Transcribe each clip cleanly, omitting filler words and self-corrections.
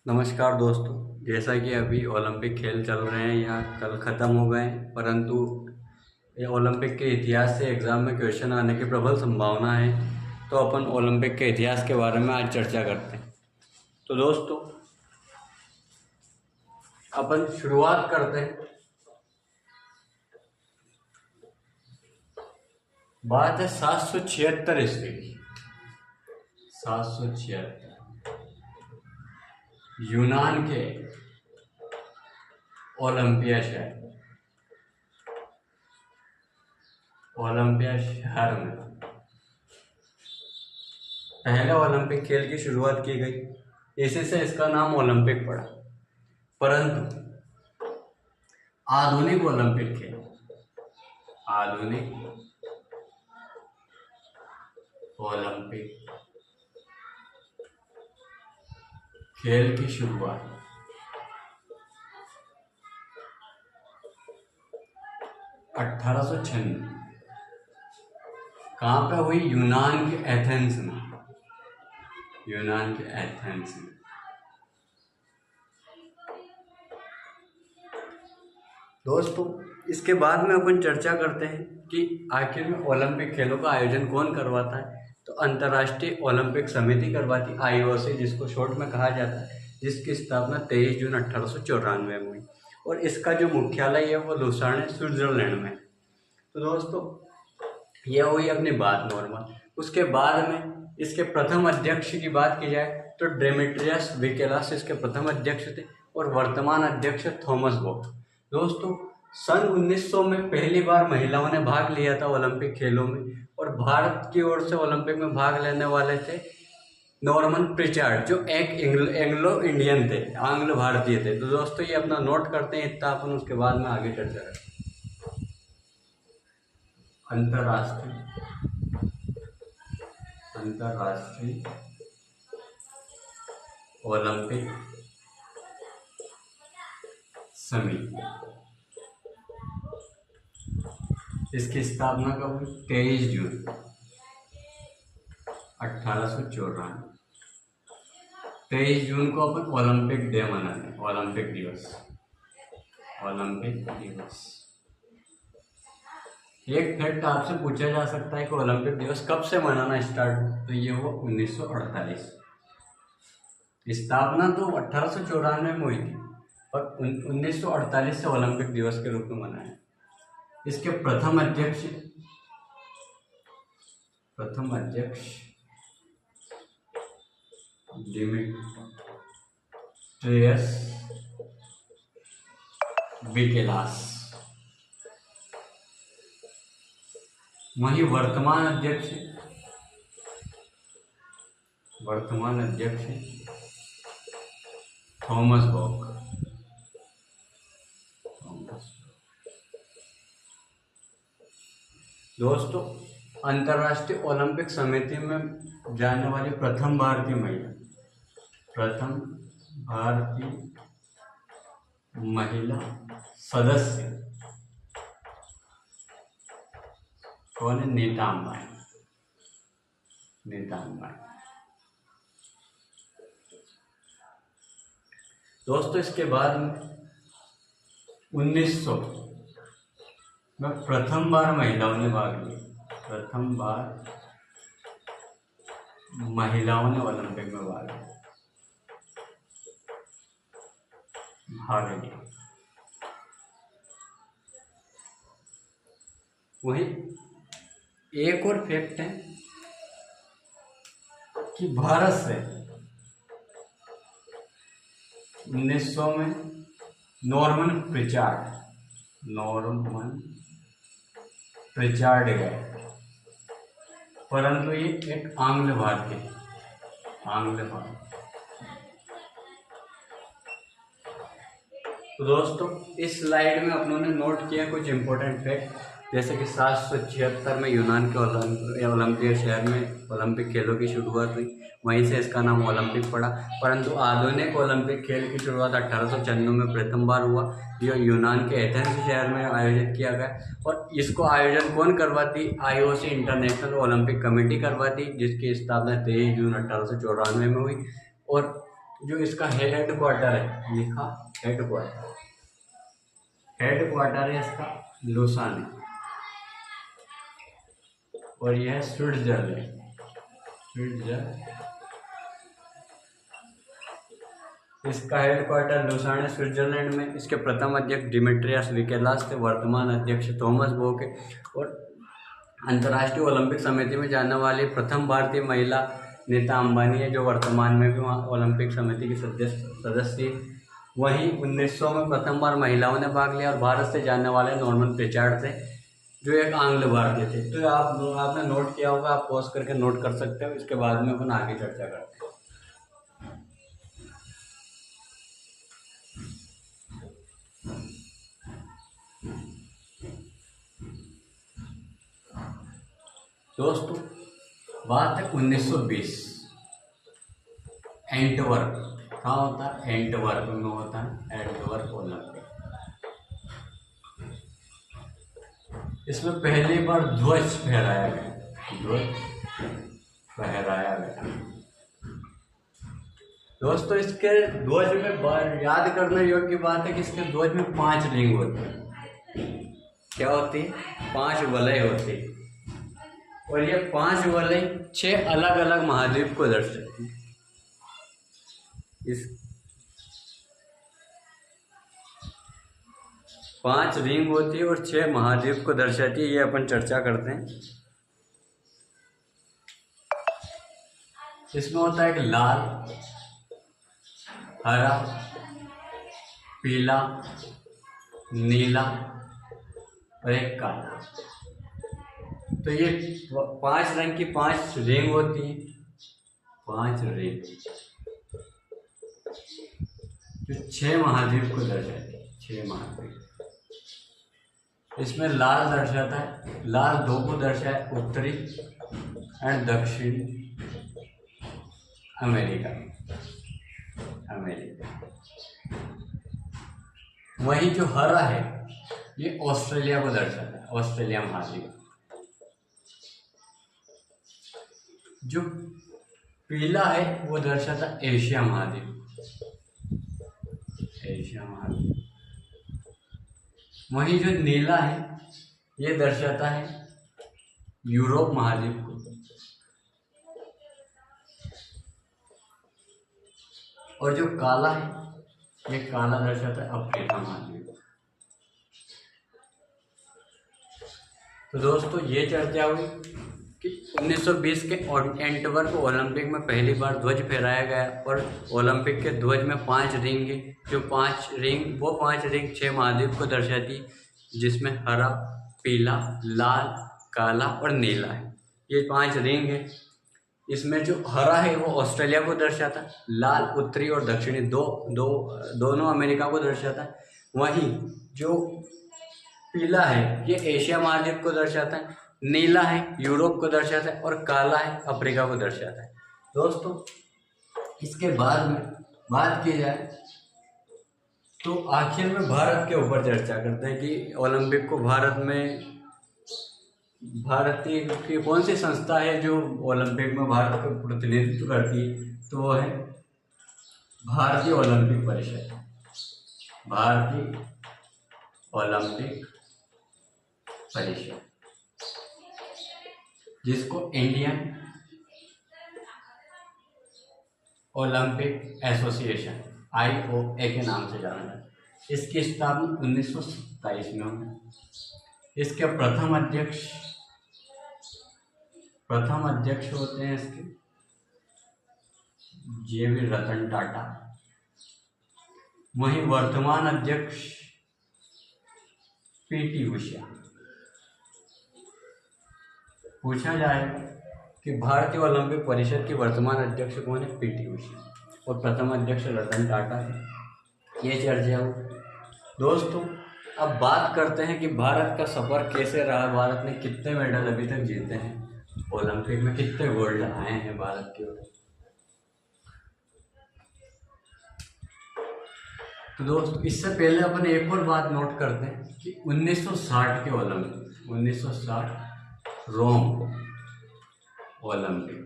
नमस्कार दोस्तों। जैसा कि अभी ओलंपिक खेल चल रहे हैं या कल ख़त्म हो गए, परंतु ये ओलंपिक के इतिहास से एग्ज़ाम में क्वेश्चन आने की प्रबल संभावना है। तो अपन ओलंपिक के इतिहास के बारे में आज चर्चा करते हैं। तो दोस्तों, अपन शुरुआत करते हैं। बात है 776 ईस्वी की। 776 यूनान के ओलंपिया शहर में पहले ओलंपिक खेल की शुरुआत की गई। इसी से इसका नाम ओलंपिक पड़ा। परंतु आधुनिक ओलंपिक खेल, आधुनिक ओलंपिक खेल की शुरुआत 1896 कहाँ पे हुई? यूनान के एथेंस में। यूनान के एथेंस में। दोस्तों, इसके बाद में अपन चर्चा करते हैं कि आखिर में ओलंपिक खेलों का आयोजन कौन करवाता है। तो अंतर्राष्ट्रीय ओलंपिक समिति करवाती, IOC जिसको शॉर्ट में कहा जाता है, जिसकी स्थापना 23 जून 1894 में हुई। और इसका जो मुख्यालय है वो लुसाने स्विट्जरलैंड में। तो दोस्तों, यह हुई अपनी बात नॉर्मल। उसके बाद में इसके प्रथम अध्यक्ष की बात की जाए तो डेमेट्रियस विकेलास इसके प्रथम अध्यक्ष थे और वर्तमान अध्यक्ष थॉमस बॉक। दोस्तों, सन 1900 में पहली बार महिलाओं ने भाग लिया था ओलंपिक खेलों में, और भारत की ओर से ओलंपिक में भाग लेने वाले थे नॉर्मन प्रिचार्ड, जो एक एंग्लो इंडियन थे, आंग्ल भारतीय थे। तो दोस्तों, ये अपना नोट करते हैं इतना, अपन उसके बाद में आगे चर्चा करें। अंतर्राष्ट्रीय ओलंपिक समिति, इसकी स्थापना कब हुई? 23 जून 1894। 23 जून को अपन ओलंपिक डे मनाते हैं, ओलंपिक दिवस। ओलंपिक दिवस। एक फैक्ट आपसे पूछा जा सकता है कि ओलंपिक दिवस कब से मनाना स्टार्ट हुआ? तो ये हुआ 1948। स्थापना तो 1894 में हुई थी, पर 1948 से ओलंपिक दिवस के रूप में मनाया। इसके प्रथम अध्यक्ष डिमेट्रियस विकेलास। वही वर्तमान अध्यक्ष थॉमस बॉक। दोस्तों, अंतर्राष्ट्रीय ओलंपिक समिति में जाने वाली प्रथम भारतीय सदस्य कौन है? नीता अंबानी। दोस्तों, इसके बाद में 1900 में प्रथम बार महिलाओं ने भाग लिया। ओलंपिक में भाग लिया। वही एक और फैक्ट है कि भारत से 1900 में नॉर्मन प्रिचार्ड गए, परंतु ये एक आंग्ल भारतीय। तो दोस्तों, इस स्लाइड में अपनों ने नोट किया कुछ इंपॉर्टेंट फैक्ट, जैसे कि 776 में यूनान के ओलंपिया शहर में ओलंपिक खेलों की शुरुआत हुई, वहीं से इसका नाम ओलंपिक पड़ा। परंतु आधुनिक ओलंपिक खेल की शुरुआत 1896 में प्रथम बार हुआ, जो यूनान के एथेंस शहर में आयोजित किया गया। और इसको आयोजन कौन करवाती? IOC इंटरनेशनल ओलंपिक कमेटी करवाती, जिसकी स्थापना 23 जून 1894 में हुई। और जो इसका हेड क्वार्टर है, लिखा हेड क्वार्टर, हेड क्वार्टर है इसका लुसान है, और यह है स्विट्जरलैंड। इसका हेडक्वार्टर लुसान है स्विट्जरलैंड में। इसके प्रथम अध्यक्ष डिमिट्रियस विकेलास थे, वर्तमान अध्यक्ष थॉमस बोक है, और अंतर्राष्ट्रीय ओलंपिक समिति में जाने वाली प्रथम भारतीय महिला नीता अंबानी है, जो वर्तमान में भी वहाँ ओलंपिक समिति की सदस्य है। वहीं 1900 में प्रथम बार महिलाओं ने भाग लिया, और भारत से जाने वाले नॉर्मन प्रिचार्ड थे, जो एक आंग्ल भारतीय थे। तो आपने नोट किया होगा, आप पॉज करके नोट कर सकते हो। इसके बाद में अपन आगे चर्चा करते हैं। दोस्तों बात है 1920, एंटवर्प। कहाँ होता है? एंटवर्प में होता है, एंटवर्प ओलंपिक। इसमें पहली बार ध्वज फहराया गया। दोस्तों इसके ध्वज में याद करने योग्य बात है कि इसके ध्वज में 5 रिंग होती है। क्या होती है? 5 वलय होती है, और ये 5 वलय 6 अलग अलग महाद्वीप को दर्शाती है। इस 5 रिंग होती है और 6 महाद्वीप को दर्शाती है। ये अपन चर्चा करते हैं। इसमें होता है एक लाल, हरा, पीला, नीला और एक काला। तो ये 5 रंग की 5 रिंग होती है, 5 रिंग जो 6 महाद्वीप को दर्शाती है, 6 महाद्वीप। इसमें लाल दर्शाता है, लाल 2 को दर्शाए, उत्तरी एंड दक्षिणी अमेरिका। वही जो हरा है ये ऑस्ट्रेलिया को दर्शाता है, ऑस्ट्रेलिया महाद्वीप। जो पीला है वो दर्शाता है एशिया महाद्वीप। वहीं जो नीला है ये दर्शाता है यूरोप महाद्वीप को। और जो काला है ये काला दर्शाता है अफ्रीका महाद्वीप। तो दोस्तों ये चर्चा हुई कि 1920 के एंटवर्प ओलंपिक में पहली बार ध्वज फहराया गया, और ओलंपिक के ध्वज में 5 रिंग है, जो 5 रिंग 6 महाद्वीप को दर्शाती, जिसमें हरा, पीला, लाल, काला और नीला है। ये 5 रिंग है। इसमें जो हरा है वो ऑस्ट्रेलिया को दर्शाता है, लाल उत्तरी और दक्षिणी दोनों अमेरिका को दर्शाता है। वहीं जो पीला है ये एशिया महाद्वीप को दर्शाता है, नीला है यूरोप को दर्शाता है, और काला है अफ्रीका को दर्शाता है। दोस्तों इसके बाद में बात की जाए तो आखिर में भारत के ऊपर चर्चा करते हैं कि ओलंपिक को भारतीय की कौन सी संस्था है जो ओलंपिक में भारत का प्रतिनिधित्व करती है। तो वो है भारतीय ओलंपिक परिषद, भारतीय ओलंपिक परिषद, जिसको इंडियन ओलंपिक एसोसिएशन IOA के नाम से जाना जाता है। इसकी स्थापना 1927 में हुई। इसके प्रथम अध्यक्ष होते हैं इसके JV रतन टाटा। वहीं वर्तमान अध्यक्ष PT उषा। पूछा जाए कि भारतीय ओलंपिक परिषद की वर्तमान अध्यक्ष कौन है? PT उषा, और प्रथम अध्यक्ष रतन टाटा है। ये चर्चा हो। दोस्तों अब बात करते हैं कि भारत का सफर कैसे रहा, भारत ने कितने मेडल अभी तक जीते हैं ओलंपिक में, कितने गोल्ड आए हैं भारत की ओर। तो दोस्तों इससे पहले अपन एक और बात नोट करते हैं कि 1960 के ओलंपिक, 1960 रोम ओलंपिक,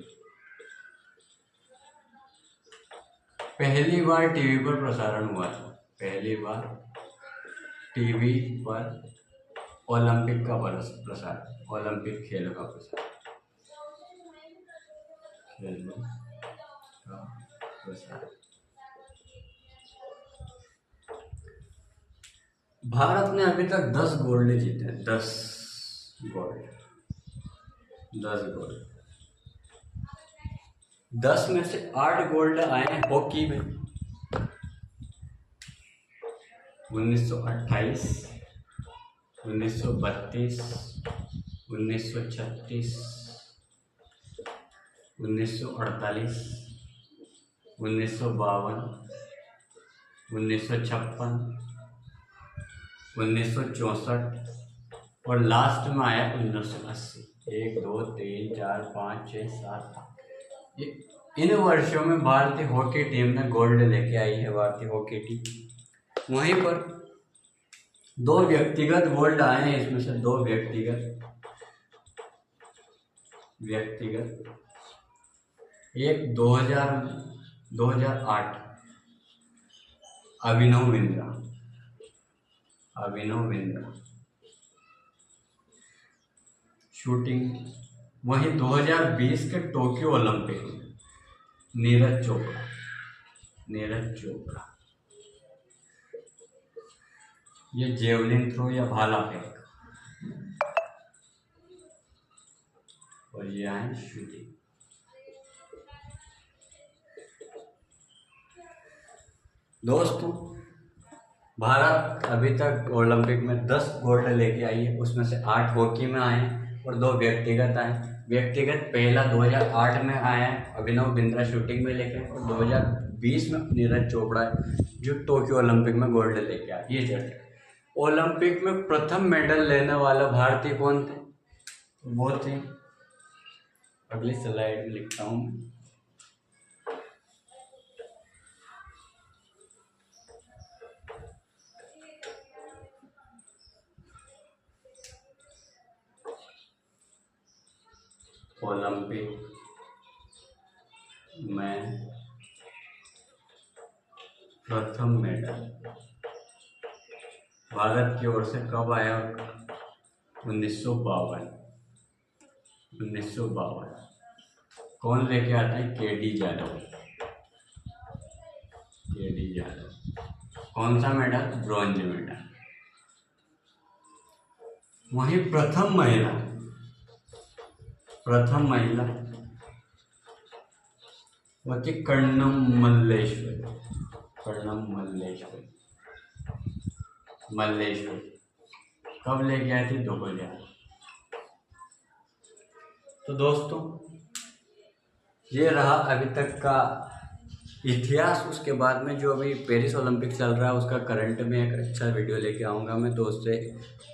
पहली बार टीवी पर प्रसारण हुआ था, पहली बार टीवी पर ओलंपिक का प्रसारण, ओलंपिक खेल का प्रसारण, खेलों का प्रसारण। भारत ने अभी तक 10 गोल्ड जीते हैं, 10 गोल्ड, 10 गोल्ड। 10 में से 8 गोल्ड आए हैं हॉकी में, 1928, 1932, 1936, 1948, 1952, 1956, 1964 और लास्ट में आया 1980। 1 2 3 4 5 6 7 8 इन वर्षों में भारतीय हॉकी टीम ने गोल्ड लेके आई है, भारतीय हॉकी टीम। वहीं पर 2 व्यक्तिगत गोल्ड आए हैं, इसमें से 2 व्यक्तिगत, एक 2008 अभिनव बिंद्रा शूटिंग। वहीं 2020 के टोक्यो ओलंपिक में नीरज चोपड़ा ये जेवलिन थ्रो या भाला फेंक, और ये है शूटिंग। दोस्तों, भारत अभी तक ओलंपिक में 10 गोल्ड लेके आई है, उसमें से 8 हॉकी में आए हैं और 2 व्यक्तिगत आए। व्यक्तिगत पहला 2008 में आया है, अभिनव बिंद्रा शूटिंग में लेके, और 2020 में नीरज चोपड़ा जो टोक्यो ओलंपिक में गोल्ड लेके आए। ये चर्चा। ओलंपिक में प्रथम मेडल लेने वाला भारतीय कौन थे? वो थे, अगली स्लाइड में लिखता हूँ, ओलंपिक में प्रथम मेडल भारत की ओर से कब आया? 1952। कौन लेके आता है? केडी यादव। कौन सा मेडल? Bronze medal. वहीं प्रथम महिला वो थी कर्णम मल्लेश्वरी। कब लेके आए थे? 2000। तो दोस्तों, ये रहा अभी तक का इतिहास। उसके बाद में जो अभी पेरिस ओलंपिक चल रहा है उसका करंट में एक अच्छा वीडियो लेके आऊँगा मैं, तो उससे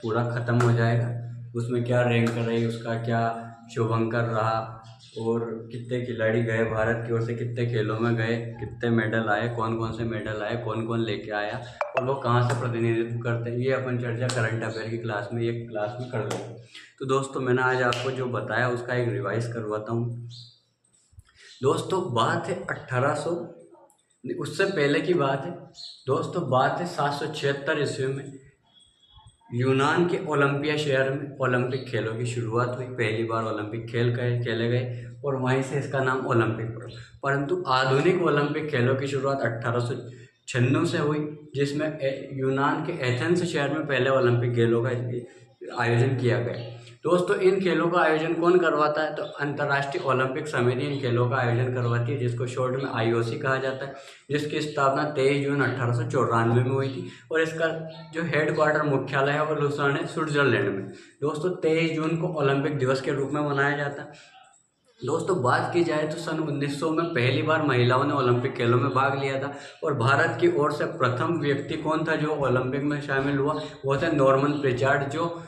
पूरा ख़त्म हो जाएगा। उसमें क्या रैंक रही, उसका क्या शुभंकर रहा, और कितने खिलाड़ी गए भारत की ओर से, कितने खेलों में गए, कितने मेडल आए, कौन कौन से मेडल आए, कौन कौन लेके आया, और वो कहाँ से प्रतिनिधित्व करते हैं, ये अपन चर्चा करंट अफेयर की क्लास में कर लेंगे। तो दोस्तों, मैंने आज आपको जो बताया उसका एक रिवाइज करवाता हूँ। दोस्तों, बात है 1800, उससे पहले की बात है दोस्तों, बात है 776 ईस्वी में यूनान के ओलंपिया शहर में ओलंपिक खेलों की शुरुआत हुई। पहली बार ओलंपिक खेल खेले गए और वहीं से इसका नाम ओलंपिक पड़ा। परंतु आधुनिक ओलंपिक खेलों की शुरुआत 1896 से हुई, जिसमें यूनान के एथेंस शहर में पहले ओलंपिक खेलों का आयोजन किया गया। दोस्तों, इन खेलों का आयोजन कौन करवाता है? तो अंतर्राष्ट्रीय ओलंपिक समिति इन खेलों का आयोजन करवाती है, जिसको शॉर्ट में IOC कहा जाता है, जिसकी स्थापना 23 जून 1894 में हुई थी, और इसका जो हेडक्वार्टर मुख्यालय है वो लुसान है, स्विट्जरलैंड में। दोस्तों, 23 जून को ओलंपिक दिवस के रूप में मनाया जाता है। दोस्तों, बात की जाए तो सन 1900 में पहली बार महिलाओं ने ओलंपिक खेलों में भाग लिया था, और भारत की ओर से प्रथम व्यक्ति कौन था जो ओलंपिक में शामिल हुआ? वो थे नॉर्मन प्रिचार्ड, जो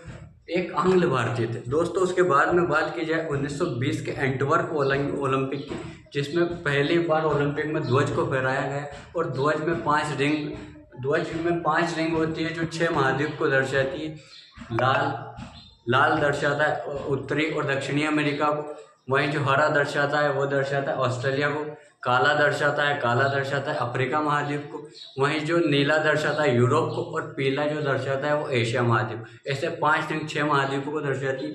एक आंग्ल भारतीय थे। दोस्तों, उसके बाद में बात की जाए 1920 के एंटवर्प ओलंपिक की, जिसमें पहली बार ओलंपिक में ध्वज को फहराया गया, और ध्वज में 5 रिंग होती है जो 6 महाद्वीप को दर्शाती है। लाल दर्शाता है उत्तरी और दक्षिणी अमेरिका को, वहीं जो हरा दर्शाता है वो दर्शाता है ऑस्ट्रेलिया को, काला दर्शाता है अफ्रीका महाद्वीप को, वहीं जो नीला दर्शाता है यूरोप को, और पीला जो दर्शाता है वो एशिया महाद्वीप। ऐसे 5 6 महाद्वीपों को दर्शाती है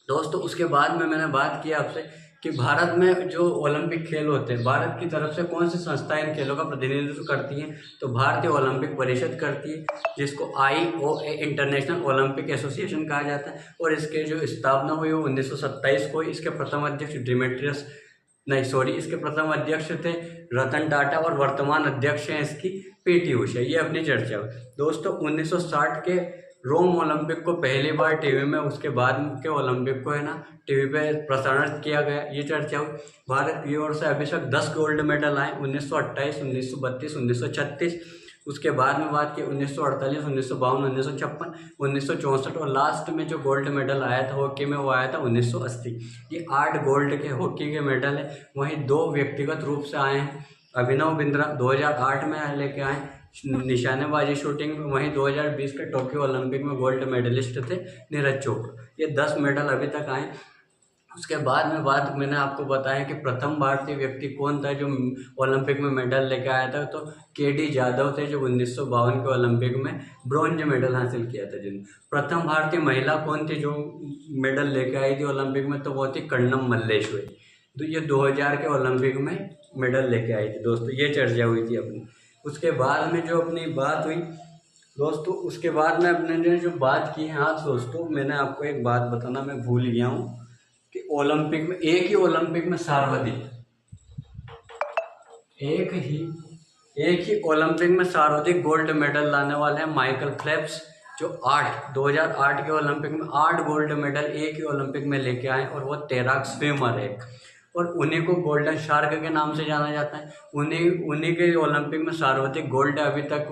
दोस्तों। उसके बाद में मैंने बात की आपसे कि भारत में जो ओलंपिक खेल होते हैं, भारत की तरफ से कौन सी संस्थाएं इन खेलों का प्रतिनिधित्व करती हैं, तो भारतीय ओलंपिक परिषद करती है, जिसको IOA इंटरनेशनल ओलंपिक एसोसिएशन कहा जाता है। और इसके जो स्थापना हुई वो 1927 को। इसके प्रथम अध्यक्ष इसके प्रथम अध्यक्ष थे रतन टाटा, और वर्तमान अध्यक्ष हैं इसकी PT उषा। ये अपनी चर्चा हुई दोस्तों। 1960 के रोम ओलंपिक को पहली बार टीवी में, उसके बाद के ओलंपिक को है ना टीवी पे प्रसारण किया गया, ये चर्चा हुई। भारत की ओर से अभी तक 10 गोल्ड मेडल आए, 1928, 1932, 1936। उसके बाद में बात की 1948, 1952, 1956, 1964, और लास्ट में जो गोल्ड मेडल आया था हॉकी में वो आया था 1980। ये 8 गोल्ड के हॉकी के मेडल है। वहीं 2 व्यक्तिगत रूप से आए हैं। अभिनव बिंद्रा 2008 में लेके आए निशानेबाजी शूटिंग में। वहीं 2020 के टोक्यो ओलंपिक में गोल्ड मेडलिस्ट थे नीरज चोपड़ा। ये 10 मेडल अभी तक आए। उसके बाद में बात मैंने आपको बताया कि प्रथम भारतीय व्यक्ति कौन था जो ओलंपिक में मेडल लेके आया था, तो KD जाधव थे, जो 1952 के ओलंपिक में ब्रॉन्ज मेडल हासिल किया था। जिन प्रथम भारतीय महिला कौन थी जो मेडल लेके आई थी ओलंपिक में, तो वो थी कर्णम मल्लेश्वरी। तो ये 2000 के ओलंपिक में मेडल लेके आई थी दोस्तों। ये चर्चा हुई थी अपनी। उसके बाद में जो अपनी बात हुई दोस्तों, उसके बाद में अपने ने जो बात की है, हाँ दोस्तों मैंने आपको एक बात बताना मैं भूल गया हूँ कि ओलंपिक में एक ही ओलंपिक में सर्वाधिक गोल्ड मेडल लाने वाले हैं माइकल फेल्प्स, जो 2008 के ओलंपिक में 8 गोल्ड मेडल एक ही ओलंपिक में लेके आए, और वो तैराक स्विमर है। और उन्हीं को गोल्डन शार्क के नाम से जाना जाता है। उन्हीं के ओलंपिक में सर्वाधिक गोल्ड अभी तक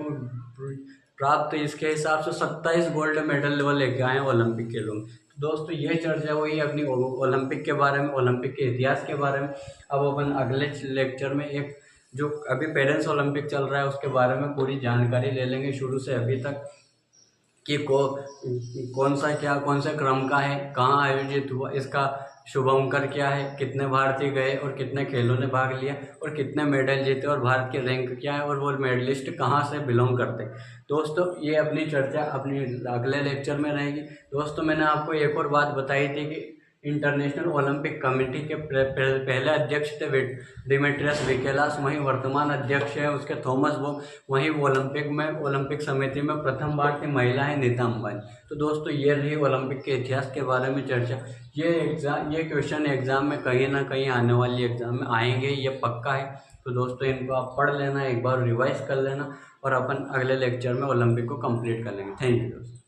प्राप्त। तो इसके हिसाब से 27 गोल्ड मेडल वो लेके आए हैं ओलंपिक के लोग। तो दोस्तों ये चर्चा हुई अपनी ओलंपिक के बारे में, ओलंपिक के इतिहास के बारे में। अब अपन अगले लेक्चर में एक जो अभी पेरिस ओलंपिक चल रहा है उसके बारे में पूरी जानकारी ले लेंगे शुरू से अभी तक, कि कौन सा क्रम का है, कहाँ आयोजित हुआ, इसका शुभंकर क्या है, कितने भारतीय गए और कितने खेलों ने भाग लिया, और कितने मेडल जीते, और भारत के रैंक क्या है, और वो मेडलिस्ट कहाँ से बिलोंग करते हैं। दोस्तों ये अपनी चर्चा अपनी अगले लेक्चर में रहेगी। दोस्तों मैंने आपको एक और बात बताई थी कि इंटरनेशनल ओलंपिक कमेटी के पहले अध्यक्ष थे डिमेट्रियस विकेलास, वहीं वर्तमान अध्यक्ष है उसके थॉमस बॉक। वहीं ओलंपिक समिति में प्रथम भारतीय महिला है नीता अंबानी। तो दोस्तों ये रही ओलंपिक के इतिहास के बारे में चर्चा। ये क्वेश्चन एग्जाम में कहीं ना कहीं आने वाली एग्जाम में आएंगे, ये पक्का है। तो दोस्तों इनको आप पढ़ लेना, एक बार रिवाइज कर लेना, और अपन अगले लेक्चर में ओलंपिक को कंप्लीट कर लेंगे। थैंक यू दोस्तों।